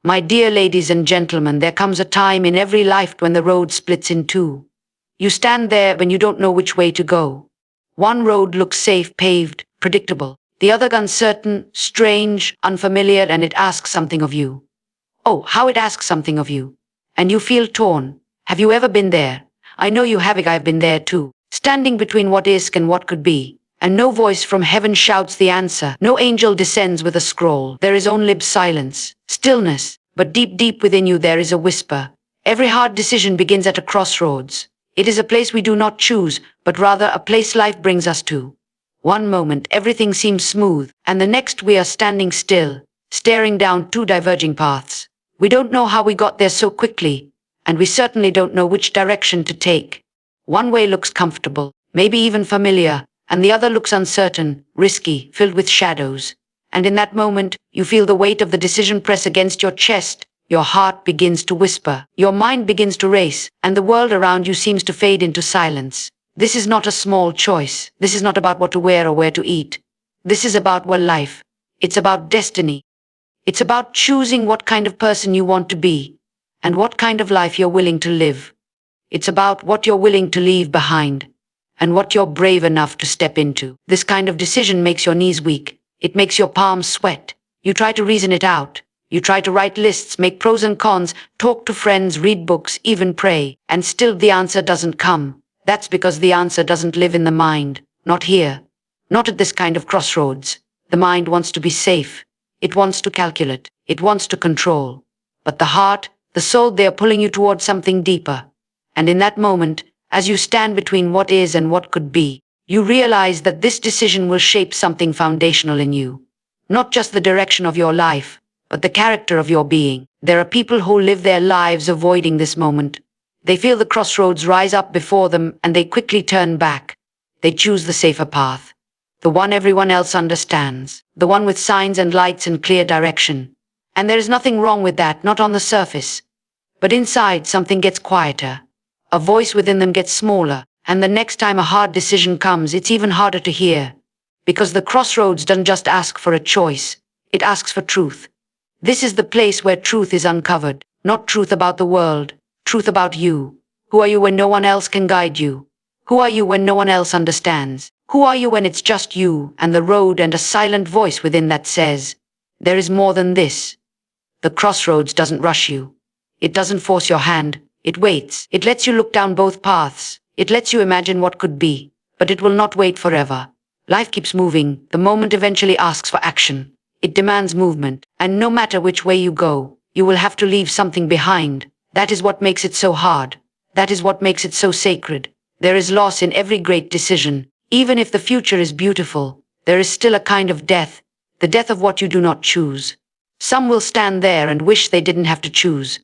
My dear ladies and gentlemen, there comes a time in every life when the road splits in two. You stand there when you don't know which way to go. One road looks safe, paved, predictable. The other uncertain, strange, unfamiliar, and it asks something of you. Oh, how it asks something of you. And you feel torn. Have you ever been there? I know you have. I've been there too. Standing between what is and what could be. And no voice from heaven shouts the answer. No angel descends with a scroll. There is only silence, stillness. But deep, deep within you there is a whisper. Every hard decision begins at a crossroads. It is a place we do not choose, but rather a place life brings us to. One moment everything seems smooth, and the next we are standing still, staring down two diverging paths. We don't know how we got there so quickly, and we certainly don't know which direction to take. One way looks comfortable, maybe even familiar, and the other looks uncertain, risky, filled with shadows. And in that moment, you feel the weight of the decision press against your chest. Your heart begins to whisper, your mind begins to race, and the world around you seems to fade into silence. This is not a small choice. This is not about what to wear or where to eat. This is about life. It's about destiny. It's about choosing what kind of person you want to be, and what kind of life you're willing to live. It's about what you're willing to leave behind, and what you're brave enough to step into. This kind of decision makes your knees weak. It makes your palms sweat. You try to reason it out. You try to write lists, make pros and cons, talk to friends, read books, even pray, and still the answer doesn't come. That's because the answer doesn't live in the mind. Not here. Not at this kind of crossroads. The mind wants to be safe. It wants to calculate. It wants to control. But the heart, the soul, they are pulling you towards something deeper. And in that moment, as you stand between what is and what could be, you realize that this decision will shape something foundational in you. Not just the direction of your life, but the character of your being. There are people who live their lives avoiding this moment. They feel the crossroads rise up before them and they quickly turn back. They choose the safer path. The one everyone else understands. The one with signs and lights and clear direction. And there is nothing wrong with that, not on the surface. But inside, something gets quieter. A voice within them gets smaller. And the next time a hard decision comes, it's even harder to hear. Because the crossroads doesn't just ask for a choice. It asks for truth. This is the place where truth is uncovered. Not truth about the world. Truth about you. Who are you when no one else can guide you? Who are you when no one else understands? Who are you when it's just you and the road and a silent voice within that says, there is more than this. The crossroads doesn't rush you. It doesn't force your hand. It waits. It lets you look down both paths. It lets you imagine what could be. But it will not wait forever. Life keeps moving. The moment eventually asks for action. It demands movement. And no matter which way you go, you will have to leave something behind. That is what makes it so hard. That is what makes it so sacred. There is loss in every great decision. Even if the future is beautiful, there is still a kind of death. The death of what you do not choose. Some will stand there and wish they didn't have to choose.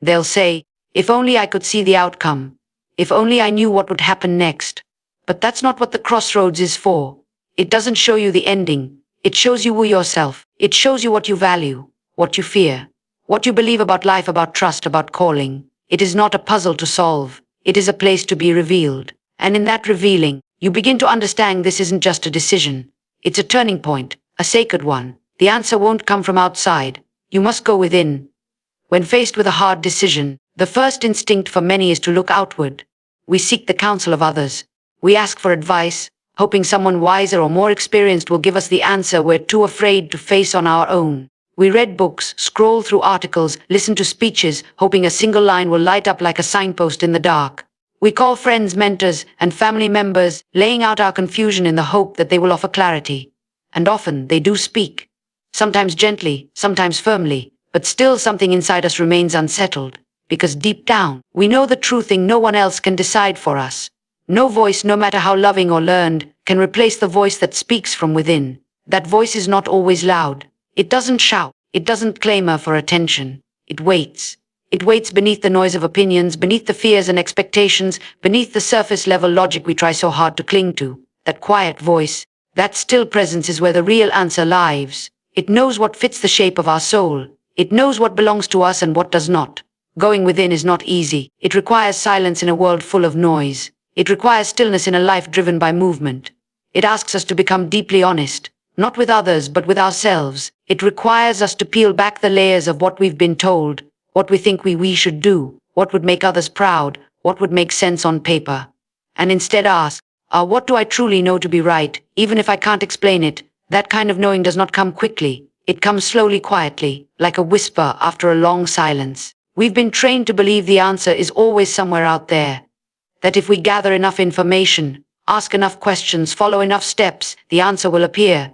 They'll say, if only I could see the outcome. If only I knew what would happen next. But that's not what the crossroads is for. It doesn't show you the ending. It shows you yourself. It shows you what you value, what you fear, what you believe about life, about trust, about calling. It is not a puzzle to solve. It is a place to be revealed. And in that revealing, you begin to understand this isn't just a decision. It's a turning point, a sacred one. The answer won't come from outside. You must go within. When faced with a hard decision, the first instinct for many is to look outward. We seek the counsel of others. We ask for advice, hoping someone wiser or more experienced will give us the answer we're too afraid to face on our own. We read books, scroll through articles, listen to speeches, hoping a single line will light up like a signpost in the dark. We call friends, mentors, and family members, laying out our confusion in the hope that they will offer clarity. And often they do speak. Sometimes gently, sometimes firmly, but still something inside us remains unsettled. Because deep down, we know the true thing no one else can decide for us. No voice, no matter how loving or learned, can replace the voice that speaks from within. That voice is not always loud. It doesn't shout. It doesn't clamor for attention. It waits. It waits beneath the noise of opinions, beneath the fears and expectations, beneath the surface-level logic we try so hard to cling to. That quiet voice, that still presence is where the real answer lies. It knows what fits the shape of our soul. It knows what belongs to us and what does not. Going within is not easy. It requires silence in a world full of noise. It requires stillness in a life driven by movement. It asks us to become deeply honest, not with others but with ourselves. It requires us to peel back the layers of what we've been told, what we think we should do, what would make others proud, what would make sense on paper. And instead ask, what do I truly know to be right, even if I can't explain it? That kind of knowing does not come quickly. It comes slowly, quietly, like a whisper after a long silence. We've been trained to believe the answer is always somewhere out there. That if we gather enough information, ask enough questions, follow enough steps, the answer will appear.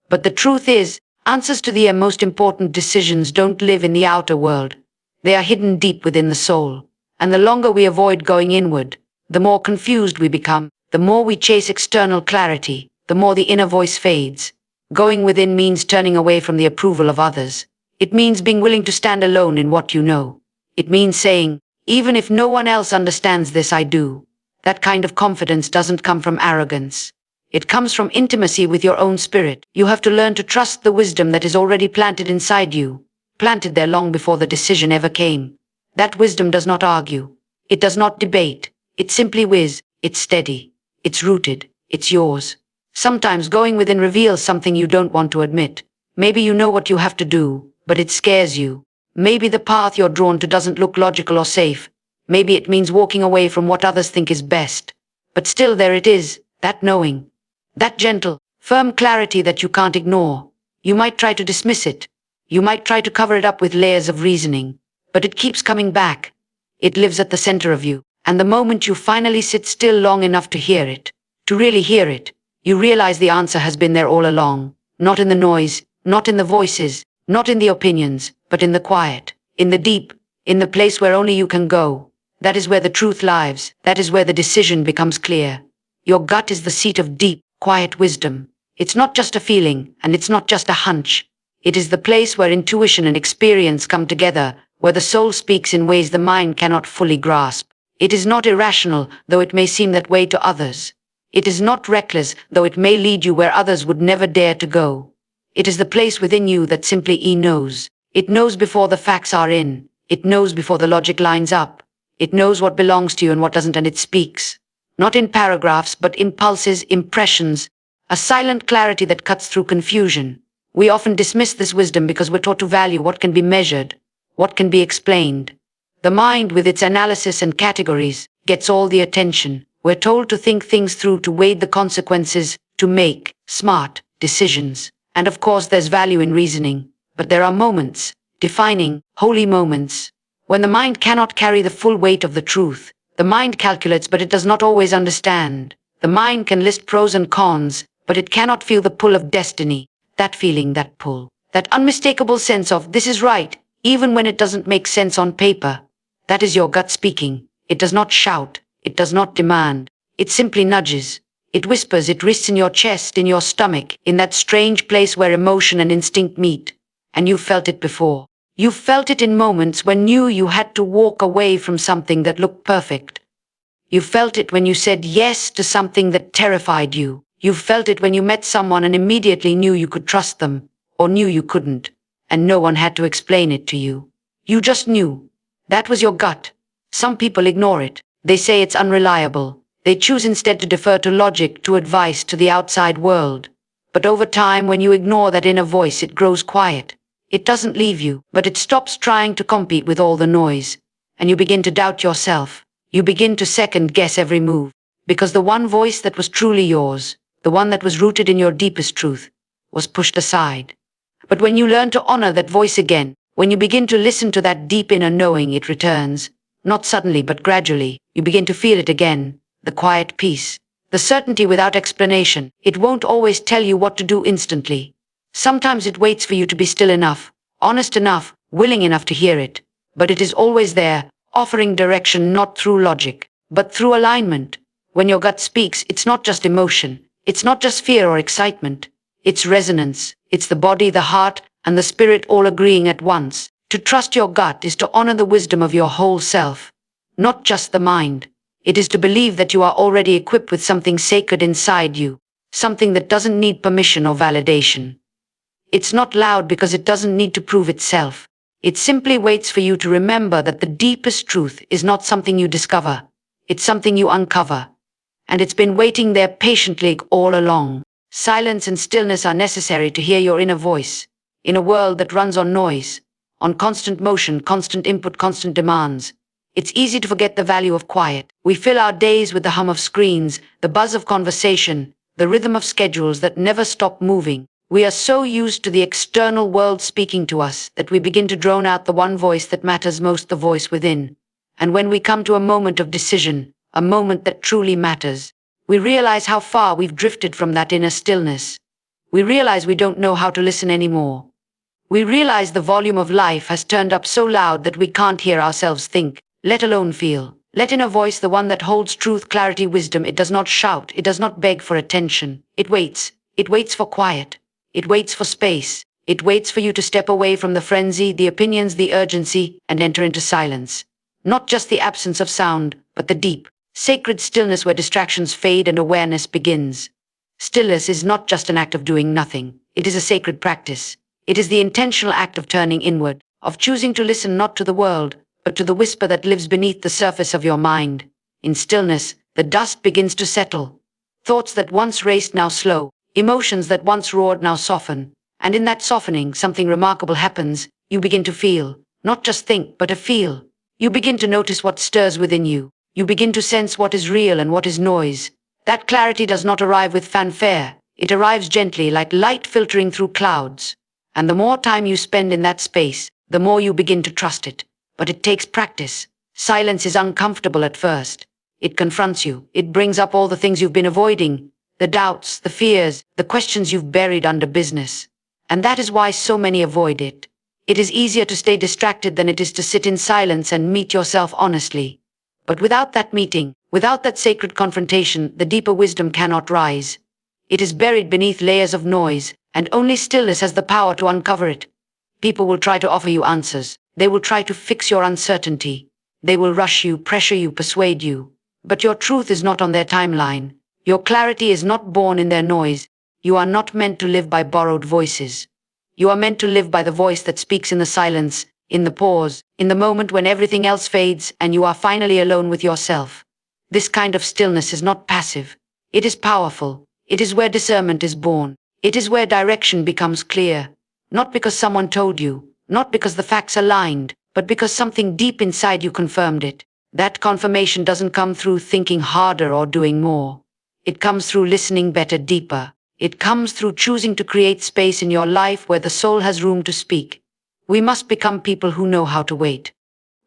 But the truth is, answers to the most important decisions don't live in the outer world. They are hidden deep within the soul. And the longer we avoid going inward, the more confused we become, the more we chase external clarity, the more the inner voice fades. Going within means turning away from the approval of others. It means being willing to stand alone in what you know. It means saying, even if no one else understands this, I do. That kind of confidence doesn't come from arrogance. It comes from intimacy with your own spirit. You have to learn to trust the wisdom that is already planted inside you, planted there long before the decision ever came. That wisdom does not argue. It does not debate. It simply whiz. It's steady. It's rooted. It's yours. Sometimes going within reveals something you don't want to admit. Maybe you know what you have to do, but it scares you. Maybe the path you're drawn to doesn't look logical or safe. Maybe it means walking away from what others think is best. But still there it is, that knowing. That gentle, firm clarity that you can't ignore. You might try to dismiss it. You might try to cover it up with layers of reasoning. But it keeps coming back. It lives at the center of you. And the moment you finally sit still long enough to hear it, to really hear it, you realize the answer has been there all along. Not in the noise, not in the voices, not in the opinions, but in the quiet, in the deep, in the place where only you can go. That is where the truth lives. That is where the decision becomes clear. Your gut is the seat of deep, quiet wisdom. It's not just a feeling, and it's not just a hunch. It is the place where intuition and experience come together, where the soul speaks in ways the mind cannot fully grasp. It is not irrational, though it may seem that way to others. It is not reckless, though it may lead you where others would never dare to go. It is the place within you that simply knows. It knows before the facts are in. It knows before the logic lines up. It knows what belongs to you and what doesn't, and it speaks. Not in paragraphs, but impulses, impressions, a silent clarity that cuts through confusion. We often dismiss this wisdom because we're taught to value what can be measured, what can be explained. The mind, with its analysis and categories, gets all the attention. We're told to think things through, to weigh the consequences, to make smart decisions. And of course there's value in reasoning. But there are moments, defining, holy moments, when the mind cannot carry the full weight of the truth. The mind calculates, but it does not always understand. The mind can list pros and cons, but it cannot feel the pull of destiny. That feeling, that pull, that unmistakable sense of this is right, even when it doesn't make sense on paper. That is your gut speaking. It does not shout. It does not demand. It simply nudges. It whispers. It rests in your chest, in your stomach, in that strange place where emotion and instinct meet. And you've felt it before. You felt it in moments when you had to walk away from something that looked perfect. You felt it when you said yes to something that terrified you. You felt it when you met someone and immediately knew you could trust them, or knew you couldn't, and no one had to explain it to you. You just knew. That was your gut. Some people ignore it. They say it's unreliable. They choose instead to defer to logic, to advice, to the outside world. But over time, when you ignore that inner voice, it grows quiet. It doesn't leave you, but it stops trying to compete with all the noise. And you begin to doubt yourself. You begin to second guess every move. Because the one voice that was truly yours, the one that was rooted in your deepest truth, was pushed aside. But when you learn to honor that voice again, when you begin to listen to that deep inner knowing, it returns. Not suddenly, but gradually. You begin to feel it again. The quiet peace. The certainty without explanation. It won't always tell you what to do instantly. Sometimes it waits for you to be still enough, honest enough, willing enough to hear it. But it is always there, offering direction not through logic, but through alignment. When your gut speaks, it's not just emotion. It's not just fear or excitement. It's resonance. It's the body, the heart, and the spirit all agreeing at once. To trust your gut is to honor the wisdom of your whole self, not just the mind. It is to believe that you are already equipped with something sacred inside you, something that doesn't need permission or validation. It's not loud because it doesn't need to prove itself. It simply waits for you to remember that the deepest truth is not something you discover. It's something you uncover. And it's been waiting there patiently all along. Silence and stillness are necessary to hear your inner voice. In a world that runs on noise, on constant motion, constant input, constant demands, it's easy to forget the value of quiet. We fill our days with the hum of screens, the buzz of conversation, the rhythm of schedules that never stop moving. We are so used to the external world speaking to us that we begin to drone out the one voice that matters most, the voice within. And when we come to a moment of decision, a moment that truly matters, we realize how far we've drifted from that inner stillness. We realize we don't know how to listen anymore. We realize the volume of life has turned up so loud that we can't hear ourselves think, let alone feel. Let in a voice, the one that holds truth, clarity, wisdom. It does not shout, it does not beg for attention. It waits for quiet. It waits for space. It waits for you to step away from the frenzy, the opinions, the urgency, and enter into silence. Not just the absence of sound, but the deep, sacred stillness where distractions fade and awareness begins. Stillness is not just an act of doing nothing. It is a sacred practice. It is the intentional act of turning inward, of choosing to listen not to the world, but to the whisper that lives beneath the surface of your mind. In stillness, the dust begins to settle. Thoughts that once raced now slow. Emotions that once roared now soften. And in that softening, something remarkable happens. You begin to feel, not just think, but to feel. You begin to notice what stirs within you. You begin to sense what is real and what is noise. That clarity does not arrive with fanfare. It arrives gently, like light filtering through clouds. And the more time you spend in that space, the more you begin to trust it. But it takes practice. Silence is uncomfortable at first. It confronts you. It brings up all the things you've been avoiding. The doubts, the fears, the questions you've buried under business. And that is why so many avoid it. It is easier to stay distracted than it is to sit in silence and meet yourself honestly. But without that meeting, without that sacred confrontation, the deeper wisdom cannot rise. It is buried beneath layers of noise, and only stillness has the power to uncover it. People will try to offer you answers. They will try to fix your uncertainty. They will rush you, pressure you, persuade you. But your truth is not on their timeline. Your clarity is not born in their noise. You are not meant to live by borrowed voices. You are meant to live by the voice that speaks in the silence, in the pause, in the moment when everything else fades and you are finally alone with yourself. This kind of stillness is not passive. It is powerful. It is where discernment is born. It is where direction becomes clear. Not because someone told you, not because the facts aligned, but because something deep inside you confirmed it. That confirmation doesn't come through thinking harder or doing more. It comes through listening better, deeper. It comes through choosing to create space in your life where the soul has room to speak. We must become people who know how to wait.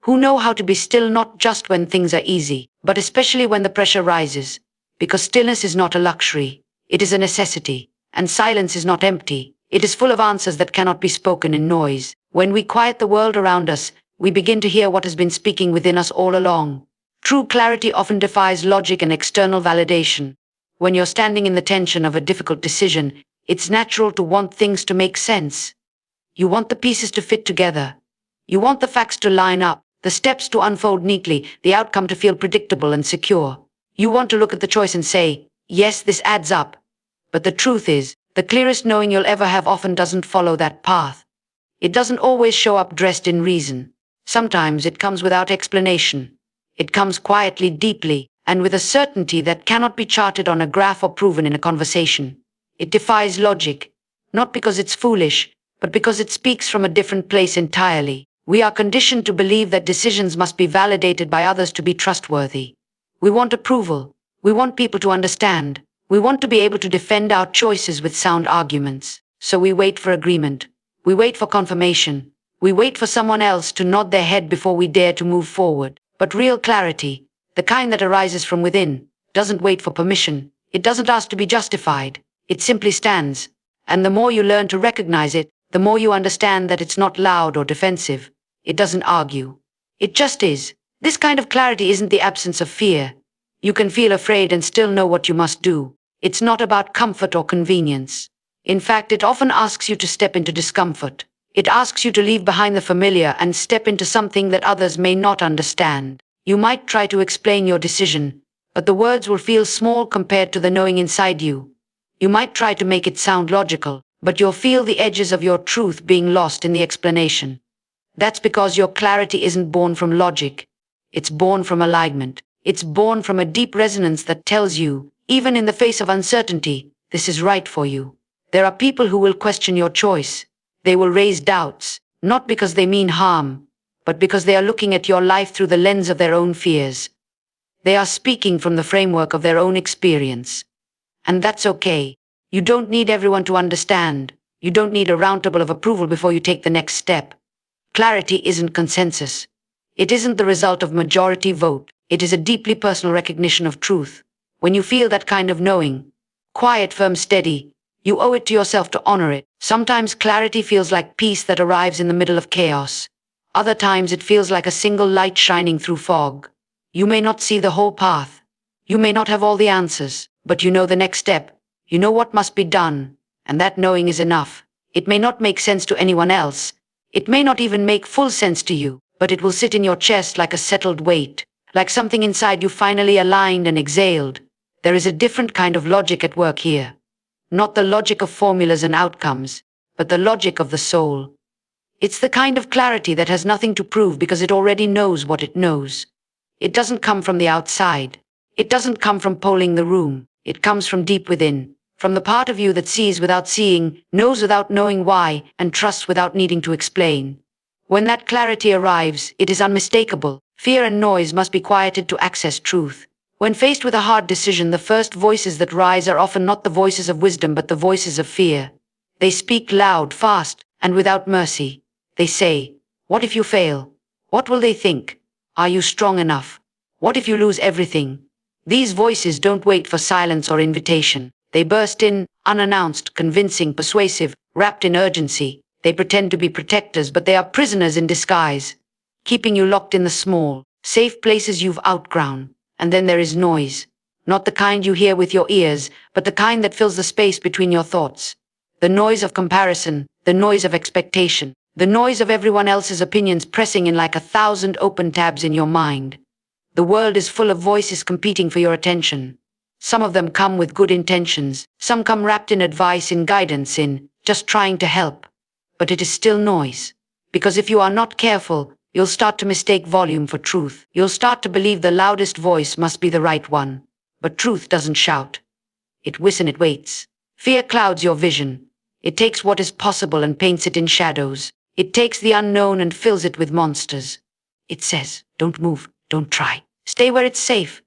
Who know how to be still, not just when things are easy, but especially when the pressure rises. Because stillness is not a luxury. It is a necessity. And silence is not empty. It is full of answers that cannot be spoken in noise. When we quiet the world around us, we begin to hear what has been speaking within us all along. True clarity often defies logic and external validation. When you're standing in the tension of a difficult decision, it's natural to want things to make sense. You want the pieces to fit together. You want the facts to line up, the steps to unfold neatly, the outcome to feel predictable and secure. You want to look at the choice and say, yes, this adds up. But the truth is, the clearest knowing you'll ever have often doesn't follow that path. It doesn't always show up dressed in reason. Sometimes it comes without explanation. It comes quietly, deeply, and with a certainty that cannot be charted on a graph or proven in a conversation. It defies logic, not because it's foolish, but because it speaks from a different place entirely. We are conditioned to believe that decisions must be validated by others to be trustworthy. We want approval. We want people to understand. We want to be able to defend our choices with sound arguments. So we wait for agreement. We wait for confirmation. We wait for someone else to nod their head before we dare to move forward. But real clarity, the kind that arises from within, doesn't wait for permission. It doesn't ask to be justified. It simply stands. And the more you learn to recognize it, the more you understand that it's not loud or defensive. It doesn't argue. It just is. This kind of clarity isn't the absence of fear. You can feel afraid and still know what you must do. It's not about comfort or convenience. In fact, it often asks you to step into discomfort. It asks you to leave behind the familiar and step into something that others may not understand. You might try to explain your decision, but the words will feel small compared to the knowing inside you. You might try to make it sound logical, but you'll feel the edges of your truth being lost in the explanation. That's because your clarity isn't born from logic. It's born from alignment. It's born from a deep resonance that tells you, even in the face of uncertainty, this is right for you. There are people who will question your choice. They will raise doubts, not because they mean harm, but because they are looking at your life through the lens of their own fears. They are speaking from the framework of their own experience. And that's okay. You don't need everyone to understand. You don't need a round table of approval before you take the next step. Clarity isn't consensus. It isn't the result of majority vote. It is a deeply personal recognition of truth. When you feel that kind of knowing, quiet, firm, steady, you owe it to yourself to honor it. Sometimes clarity feels like peace that arrives in the middle of chaos. Other times it feels like a single light shining through fog. You may not see the whole path. You may not have all the answers, but you know the next step. You know what must be done, and that knowing is enough. It may not make sense to anyone else. It may not even make full sense to you, but it will sit in your chest like a settled weight, like something inside you finally aligned and exhaled. There is a different kind of logic at work here. Not the logic of formulas and outcomes, but the logic of the soul. It's the kind of clarity that has nothing to prove because it already knows what it knows. It doesn't come from the outside. It doesn't come from polling the room. It comes from deep within, from the part of you that sees without seeing, knows without knowing why, and trusts without needing to explain. When that clarity arrives, it is unmistakable. Fear and noise must be quieted to access truth. When faced with a hard decision, the first voices that rise are often not the voices of wisdom but the voices of fear. They speak loud, fast, and without mercy. They say, "What if you fail? What will they think? Are you strong enough? What if you lose everything?" These voices don't wait for silence or invitation. They burst in, unannounced, convincing, persuasive, wrapped in urgency. They pretend to be protectors, but they are prisoners in disguise, keeping you locked in the small, safe places you've outgrown. And then there is noise. Not the kind you hear with your ears, but the kind that fills the space between your thoughts. The noise of comparison, the noise of expectation, the noise of everyone else's opinions pressing in like 1,000 open tabs in your mind. The world is full of voices competing for your attention. Some of them come with good intentions. Some come wrapped in advice, in guidance, in just trying to help. But it is still noise. Because if you are not careful, you'll start to mistake volume for truth. You'll start to believe the loudest voice must be the right one. But truth doesn't shout. It whistles, it waits. Fear clouds your vision. It takes what is possible and paints it in shadows. It takes the unknown and fills it with monsters. It says, "Don't move, don't try. Stay where it's safe."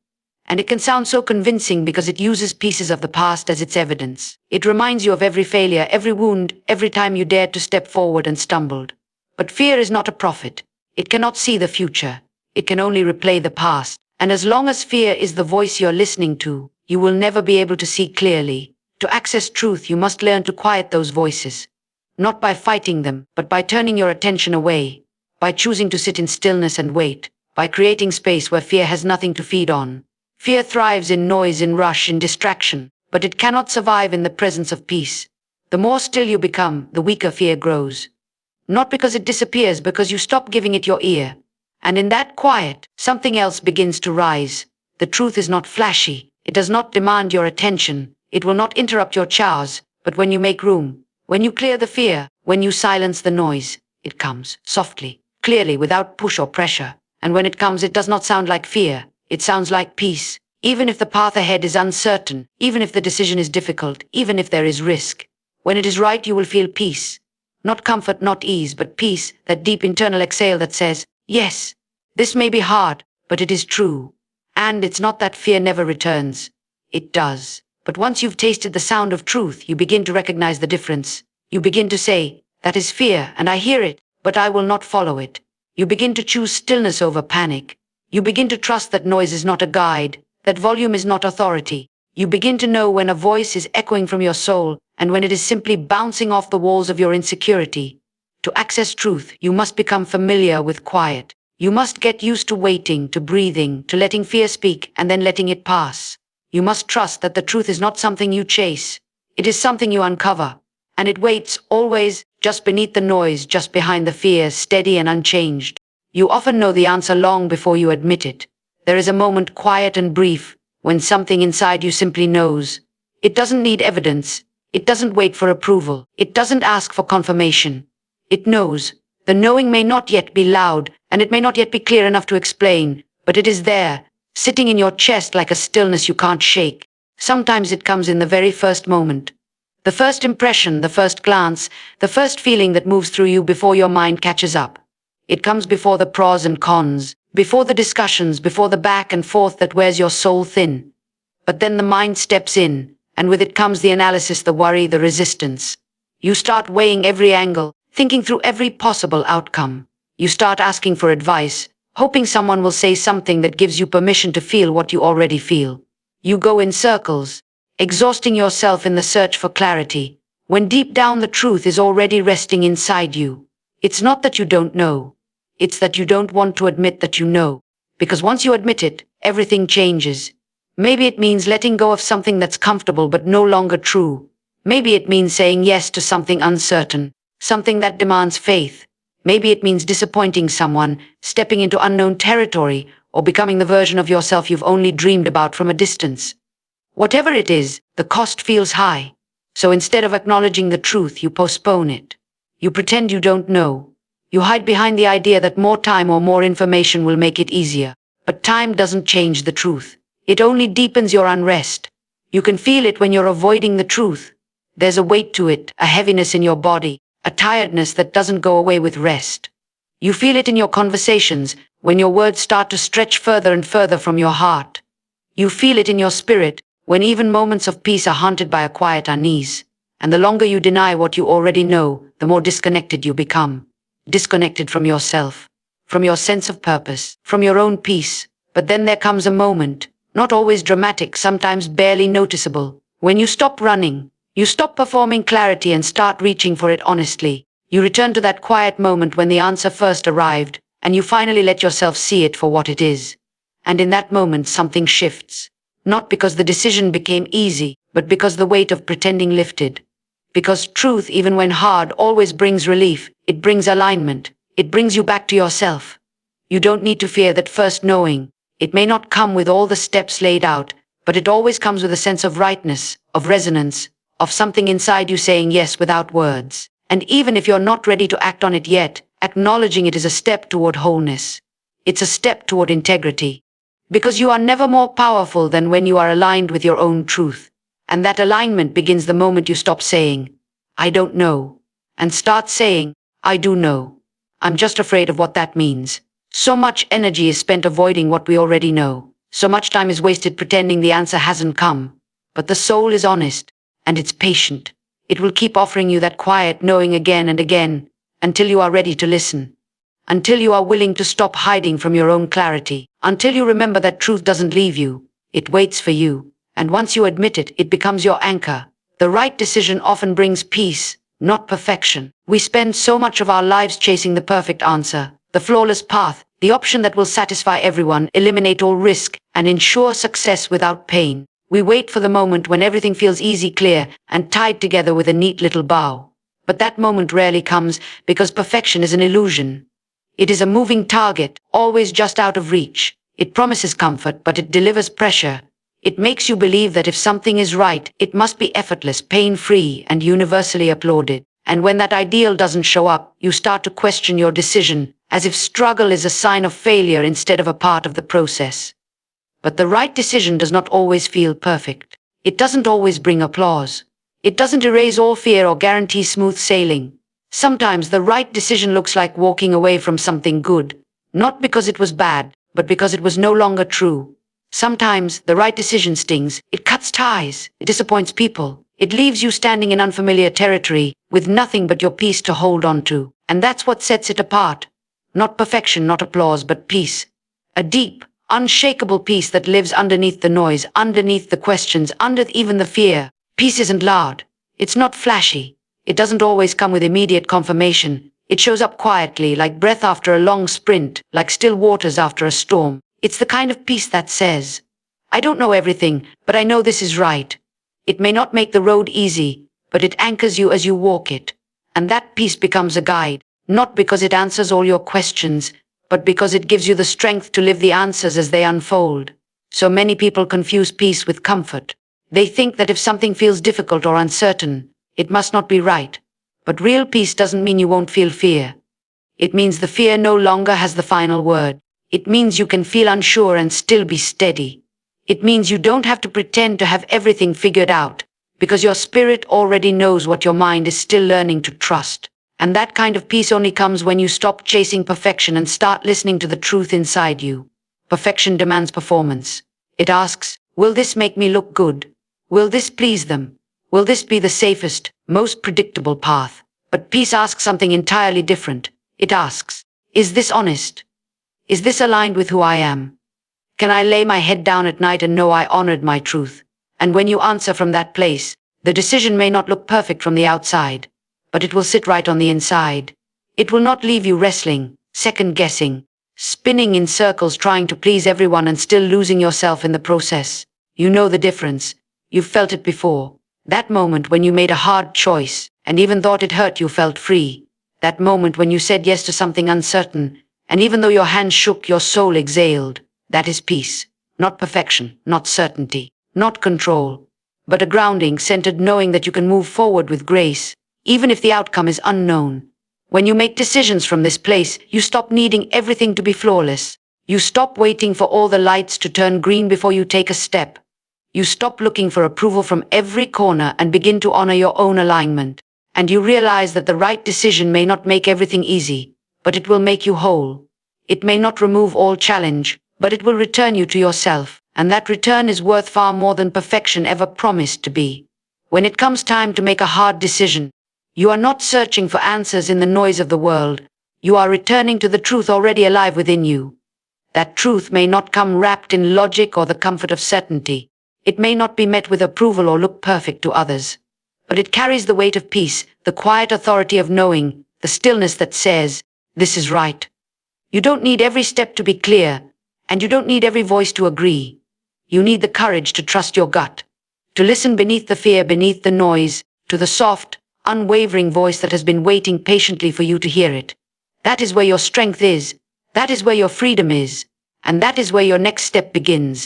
And it can sound so convincing because it uses pieces of the past as its evidence. It reminds you of every failure, every wound, every time you dared to step forward and stumbled. But fear is not a prophet. It cannot see the future. It can only replay the past. And as long as fear is the voice you're listening to, you will never be able to see clearly. To access truth, you must learn to quiet those voices. Not by fighting them, but by turning your attention away. By choosing to sit in stillness and wait. By creating space where fear has nothing to feed on. Fear thrives in noise, in rush, in distraction, but it cannot survive in the presence of peace. The more still you become, the weaker fear grows. Not because it disappears, because you stop giving it your ear. And in that quiet, something else begins to rise. The truth is not flashy. It does not demand your attention. It will not interrupt your chores. But when you make room, when you clear the fear, when you silence the noise, it comes softly, clearly, without push or pressure. And when it comes, it does not sound like fear. It sounds like peace. Even if the path ahead is uncertain, even if the decision is difficult, even if there is risk. When it is right, you will feel peace. Not comfort, not ease, but peace, that deep internal exhale that says, "Yes, this may be hard, but it is true." And it's not that fear never returns. It does. But once you've tasted the sound of truth, you begin to recognize the difference. You begin to say, "That is fear, and I hear it, but I will not follow it." You begin to choose stillness over panic. You begin to trust that noise is not a guide, that volume is not authority. You begin to know when a voice is echoing from your soul and when it is simply bouncing off the walls of your insecurity. To access truth, you must become familiar with quiet. You must get used to waiting, to breathing, to letting fear speak and then letting it pass. You must trust that the truth is not something you chase. It is something you uncover. And it waits, always, just beneath the noise, just behind the fear, steady and unchanged. You often know the answer long before you admit it. There is a moment, quiet and brief, when something inside you simply knows. It doesn't need evidence. It doesn't wait for approval. It doesn't ask for confirmation. It knows. The knowing may not yet be loud, and it may not yet be clear enough to explain, but it is there, sitting in your chest like a stillness you can't shake. Sometimes it comes in the very first moment. The first impression, the first glance, the first feeling that moves through you before your mind catches up. It comes before the pros and cons, before the discussions, before the back and forth that wears your soul thin. But then the mind steps in, and with it comes the analysis, the worry, the resistance. You start weighing every angle, thinking through every possible outcome. You start asking for advice, hoping someone will say something that gives you permission to feel what you already feel. You go in circles, exhausting yourself in the search for clarity, when deep down the truth is already resting inside you. It's not that you don't know. It's that you don't want to admit that you know. Because once you admit it, everything changes. Maybe it means letting go of something that's comfortable but no longer true. Maybe it means saying yes to something uncertain, something that demands faith. Maybe it means disappointing someone, stepping into unknown territory, or becoming the version of yourself you've only dreamed about from a distance. Whatever it is, the cost feels high. So instead of acknowledging the truth, you postpone it. You pretend you don't know. You hide behind the idea that more time or more information will make it easier. But time doesn't change the truth. It only deepens your unrest. You can feel it when you're avoiding the truth. There's a weight to it, a heaviness in your body, a tiredness that doesn't go away with rest. You feel it in your conversations, when your words start to stretch further and further from your heart. You feel it in your spirit, when even moments of peace are haunted by a quiet unease. And the longer you deny what you already know, the more disconnected you become. Disconnected from yourself, from your sense of purpose, from your own peace. But then there comes a moment, not always dramatic, sometimes barely noticeable, when you stop running, you stop performing clarity and start reaching for it honestly. You return to that quiet moment when the answer first arrived, and you finally let yourself see it for what it is. And in that moment something shifts. Not because the decision became easy, but because the weight of pretending lifted. Because truth, even when hard, always brings relief. It brings alignment. It brings you back to yourself. You don't need to fear that first knowing. It may not come with all the steps laid out, but it always comes with a sense of rightness, of resonance, of something inside you saying yes without words. And even if you're not ready to act on it yet, acknowledging it is a step toward wholeness. It's a step toward integrity. Because you are never more powerful than when you are aligned with your own truth. And that alignment begins the moment you stop saying, I don't know, and start saying, I do know. I'm just afraid of what that means. So much energy is spent avoiding what we already know. So much time is wasted pretending the answer hasn't come. But the soul is honest, and it's patient. It will keep offering you that quiet knowing again and again, until you are ready to listen. Until you are willing to stop hiding from your own clarity. Until you remember that truth doesn't leave you. It waits for you. And once you admit it, it becomes your anchor. The right decision often brings peace, not perfection. We spend so much of our lives chasing the perfect answer, the flawless path, the option that will satisfy everyone, eliminate all risk, and ensure success without pain. We wait for the moment when everything feels easy, clear, and tied together with a neat little bow. But that moment rarely comes because perfection is an illusion. It is a moving target, always just out of reach. It promises comfort, but it delivers pressure. It makes you believe that if something is right, it must be effortless, pain-free, and universally applauded. And when that ideal doesn't show up, you start to question your decision, as if struggle is a sign of failure instead of a part of the process. But the right decision does not always feel perfect. It doesn't always bring applause. It doesn't erase all fear or guarantee smooth sailing. Sometimes the right decision looks like walking away from something good, not because it was bad, but because it was no longer true. Sometimes the right decision stings, it cuts ties, it disappoints people. It leaves you standing in unfamiliar territory, with nothing but your peace to hold on to. And that's what sets it apart. Not perfection, not applause, but peace. A deep, unshakable peace that lives underneath the noise, underneath the questions, under even the fear. Peace isn't loud. It's not flashy. It doesn't always come with immediate confirmation. It shows up quietly, like breath after a long sprint, like still waters after a storm. It's the kind of peace that says, I don't know everything, but I know this is right. It may not make the road easy, but it anchors you as you walk it. And that peace becomes a guide, not because it answers all your questions, but because it gives you the strength to live the answers as they unfold. So many people confuse peace with comfort. They think that if something feels difficult or uncertain, it must not be right. But real peace doesn't mean you won't feel fear. It means the fear no longer has the final word. It means you can feel unsure and still be steady. It means you don't have to pretend to have everything figured out, because your spirit already knows what your mind is still learning to trust. And that kind of peace only comes when you stop chasing perfection and start listening to the truth inside you. Perfection demands performance. It asks, will this make me look good? Will this please them? Will this be the safest, most predictable path? But peace asks something entirely different. It asks, is this honest? Is this aligned with who I am? Can I lay my head down at night and know I honored my truth? And when you answer from that place, the decision may not look perfect from the outside, but it will sit right on the inside. It will not leave you wrestling, second-guessing, spinning in circles trying to please everyone and still losing yourself in the process. You know the difference. You've felt it before. That moment when you made a hard choice, and even thought it hurt you felt free. That moment when you said yes to something uncertain, and even though your hands shook, your soul exhaled. That is peace. Not perfection, not certainty, not control, but a grounding centered knowing that you can move forward with grace, even if the outcome is unknown. When you make decisions from this place, you stop needing everything to be flawless. You stop waiting for all the lights to turn green before you take a step. You stop looking for approval from every corner and begin to honor your own alignment. And you realize that the right decision may not make everything easy, but it will make you whole. It may not remove all challenge, but it will return you to yourself, and that return is worth far more than perfection ever promised to be. When it comes time to make a hard decision, you are not searching for answers in the noise of the world. You are returning to the truth already alive within you. That truth may not come wrapped in logic or the comfort of certainty. It may not be met with approval or look perfect to others. But it carries the weight of peace, the quiet authority of knowing, the stillness that says, this is right. You don't need every step to be clear, and you don't need every voice to agree. You need the courage to trust your gut, to listen beneath the fear, beneath the noise, to the soft, unwavering voice that has been waiting patiently for you to hear it. That is where your strength is, that is where your freedom is, and that is where your next step begins.